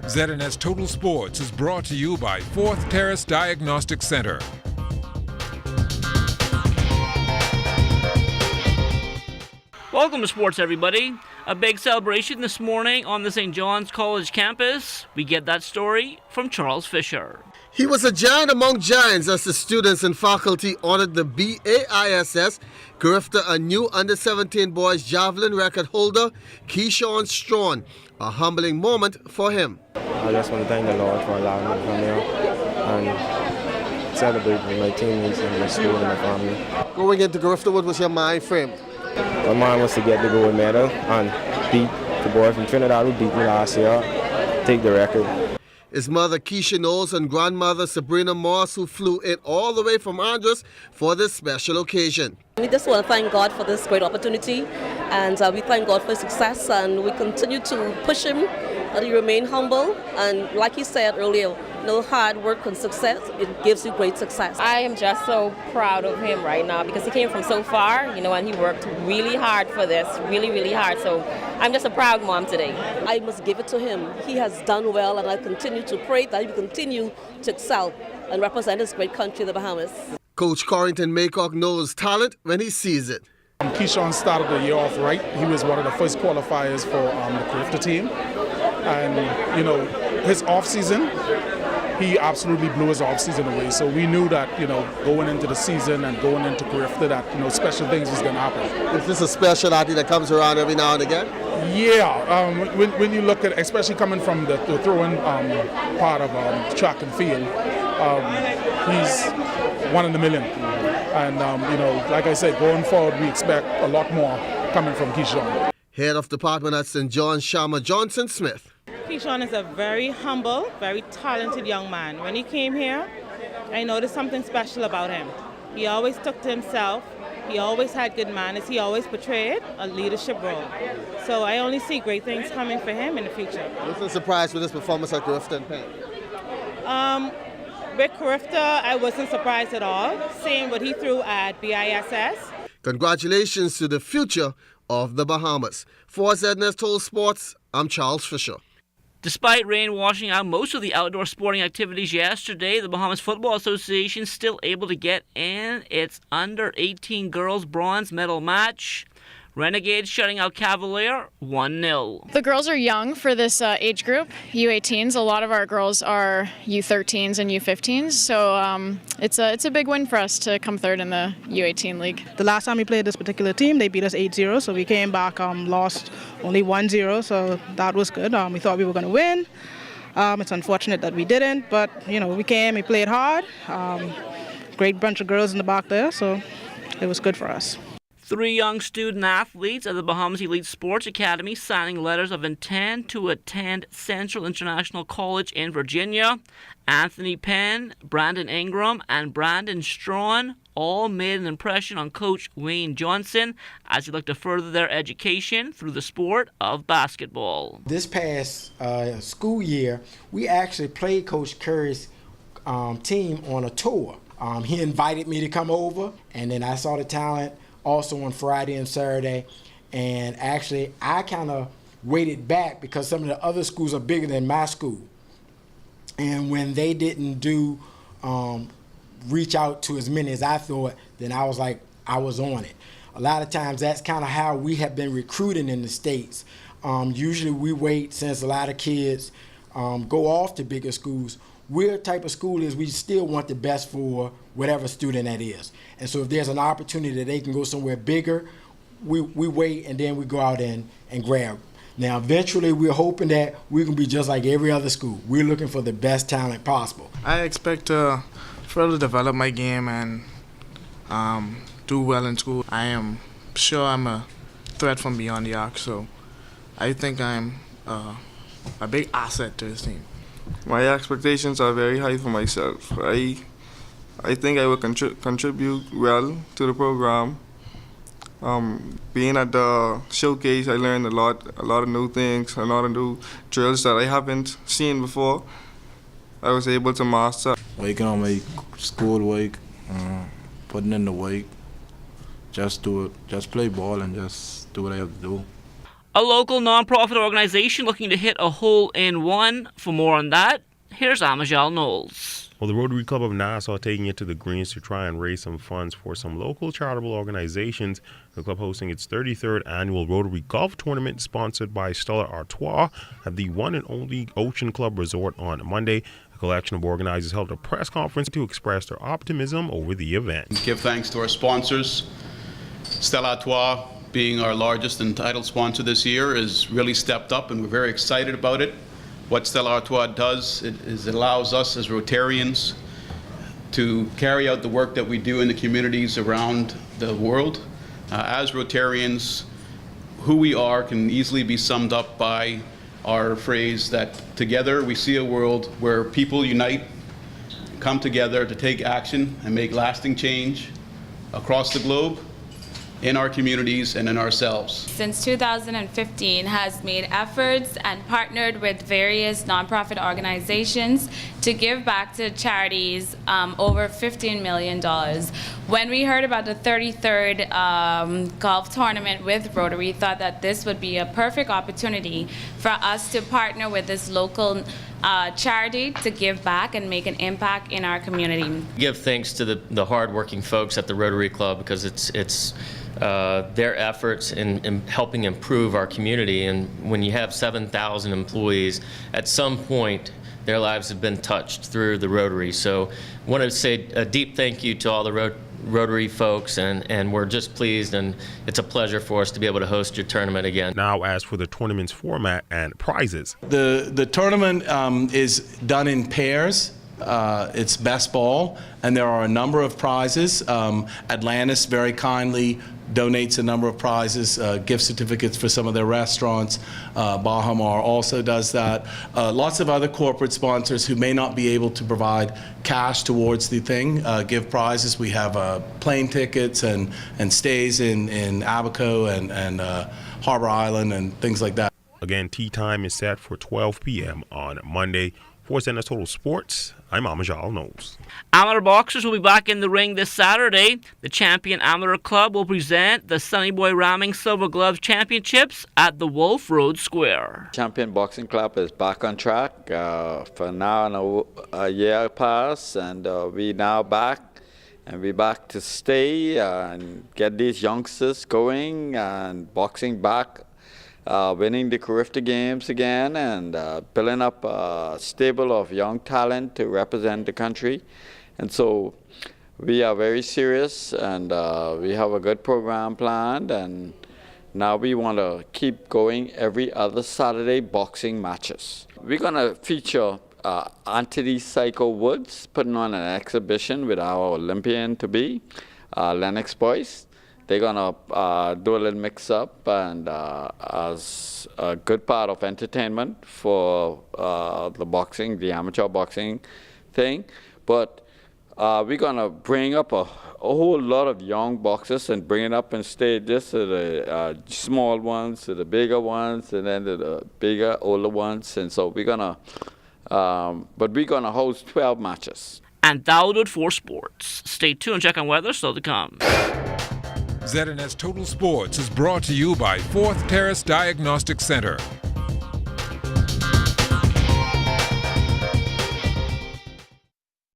ZNS Total Sports is brought to you by 4th Terrace Diagnostic Center. Welcome to sports, everybody. A big celebration this morning on the St. John's College campus. We get that story from Charles Fisher. He was a giant among giants as the students and faculty honored the BAISS Grifter, a new under-17 boys javelin record holder, Keyshawn Strawn. A humbling moment for him. I just want to thank the Lord for allowing me to come here and celebrate with my teammates and my school and my family. Going into Grifter, what was your mind frame? My mind was to get the gold medal and beat the boy from Trinidad who beat me last year, take the record. His mother Keisha Knowles and grandmother Sabrina Moss, who flew in all the way from Andros for this special occasion. We just want to thank God for this great opportunity, and we thank God for his success, and we continue to push him, and he remain humble, and like he said earlier, hard work and success, it gives you great success. I am just so proud of him right now because he came from so far, and he worked really hard for this, really, really hard. So I'm just a proud mom today. I must give it to him. He has done well, and I continue to pray that he will continue to excel and represent his great country, the Bahamas. Coach Corrington Maycock knows talent when he sees it. Keyshawn started the year off right. He was one of the first qualifiers for the Grifter team. And, his off-season, he absolutely blew his off-season away. So we knew that, going into the season and going into Grifter that, special things was going to happen. Is this a special athlete that comes around every now and again? Yeah. When you look at, especially coming from the throwing part of track and field, he's one in a million. And, like I said, going forward, we expect a lot more coming from Keyshawn. Head of Department at St. John's, Shama Johnson Smith. Keyshawn is a very humble, very talented young man. When he came here, I noticed something special about him. He always took to himself. He always had good manners. He always portrayed a leadership role. So I only see great things coming for him in the future. What's the surprise with this performance at Grifter and Penn? With Grifter, I wasn't surprised at all, seeing what he threw at BISS. Congratulations to the future of the Bahamas. For ZNS Total Sports, I'm Charles Fisher. Despite rain washing out most of the outdoor sporting activities yesterday, the Bahamas Football Association still able to get in its under-18 girls bronze medal match. Renegades shutting out Cavalier 1-0. The girls are young for this age group, U18s. A lot of our girls are U13s and U15s, so it's a big win for us to come third in the U18 league. The last time we played this particular team, they beat us 8-0, so we came back, lost only 1-0, so that was good. We thought we were going to win. It's unfortunate that we didn't, but we came, we played hard. Great bunch of girls in the back there, so it was good for us. 3 young student athletes at the Bahamas Elite Sports Academy signing letters of intent to attend Central International College in Virginia. Anthony Penn, Brandon Ingram, and Brandon Strawn all made an impression on Coach Wayne Johnson as he looked to further their education through the sport of basketball. This past school year, we actually played Coach Curry's team on a tour. He invited me to come over, and then I saw the talent also on Friday and Saturday, and actually I kind of waited back because some of the other schools are bigger than my school, and when they didn't do reach out to as many as I thought, then I was like, I was on it. A lot of times that's kind of how we have been recruiting in the States. Usually we wait, since a lot of kids go off to bigger schools. We're the type of school is we still want the best for whatever student that is. And so if there's an opportunity that they can go somewhere bigger, we wait and then we go out and grab. Now eventually we're hoping that we can be just like every other school. We're looking for the best talent possible. I expect to further develop my game and do well in school. I am sure I'm a threat from beyond the arc, so I think I'm a big asset to this team. My expectations are very high for myself. I think I will contribute well to the program. Being at the showcase, I learned a lot of new things, a lot of new drills that I haven't seen before. I was able to master. Waking on my schoolwork, putting in the work, just do it, just play ball and just do what I have to do. a local non-profit organization looking to hit a hole-in-one. For more on that, here's Amajal Knowles. Well, the Rotary Club of Nassau taking it to the greens to try and raise some funds for some local charitable organizations. The club hosting its 33rd annual Rotary Golf Tournament sponsored by Stella Artois at the one and only Ocean Club Resort on Monday. A collection of organizers held a press conference to express their optimism over the event. Give thanks to our sponsors. Stella Artois, being our largest and title sponsor this year, has really stepped up, and we're very excited about it. What Stella Artois does is it allows us as Rotarians to carry out the work that we do in the communities around the world. As Rotarians, who we are can easily be summed up by our phrase that together we see a world where people unite, come together to take action and make lasting change across the globe, in our communities and in ourselves. Since 2015 has made efforts and partnered with various nonprofit organizations to give back to charities over $15 million. When we heard about the 33rd golf tournament with Rotary, thought that this would be a perfect opportunity for us to partner with this local charity to give back and make an impact in our community. Give thanks to the hard-working folks at the Rotary Club, because it's their efforts in helping improve our community. And when you have 7,000 employees, at some point their lives have been touched through the Rotary. So I want to say a deep thank you to all the Rotary folks, and we're just pleased, and it's a pleasure for us to be able to host your tournament again. Now, as for the tournament's format and prizes. The tournament is done in pairs. It's best ball, and there are a number of prizes. Atlantis very kindly donates a number of prizes, gift certificates for some of their restaurants. Bahamar also does that. Lots of other corporate sponsors who may not be able to provide cash towards the thing give prizes. We have plane tickets and stays in Abaco and Harbor Island and things like that. Again, tee time is set for 12 p.m. on Monday. For ZNS Total Sports, I'm Amajal Knowles. Amateur boxers will be back in the ring this Saturday. The Champion Amateur Club will present the Sunny Boy Ramming Silver Gloves Championships at the Wolf Road Square. Champion Boxing Club is back on track. For now, a year passed, and we now back. And we're back to stay and get these youngsters going and boxing back. Winning the Carifta Games again, and building up a stable of young talent to represent the country. And so we are very serious, and we have a good program planned, and now we want to keep going every other Saturday boxing matches. We're going to feature Anthony Psycho Woods putting on an exhibition with our Olympian-to-be, Lennox Boyce. They're going to do a little mix-up and as a good part of entertainment for the boxing, the amateur boxing thing. But we're going to bring up a whole lot of young boxers and bring it up in stages to the small ones, to the bigger ones, and then to the bigger, older ones. And so we're going to, but we're going to host 12 matches. And that'll do it for sports. Stay tuned and check on weather still to come. ZNS Total Sports is brought to you by 4th Terrace Diagnostic Center.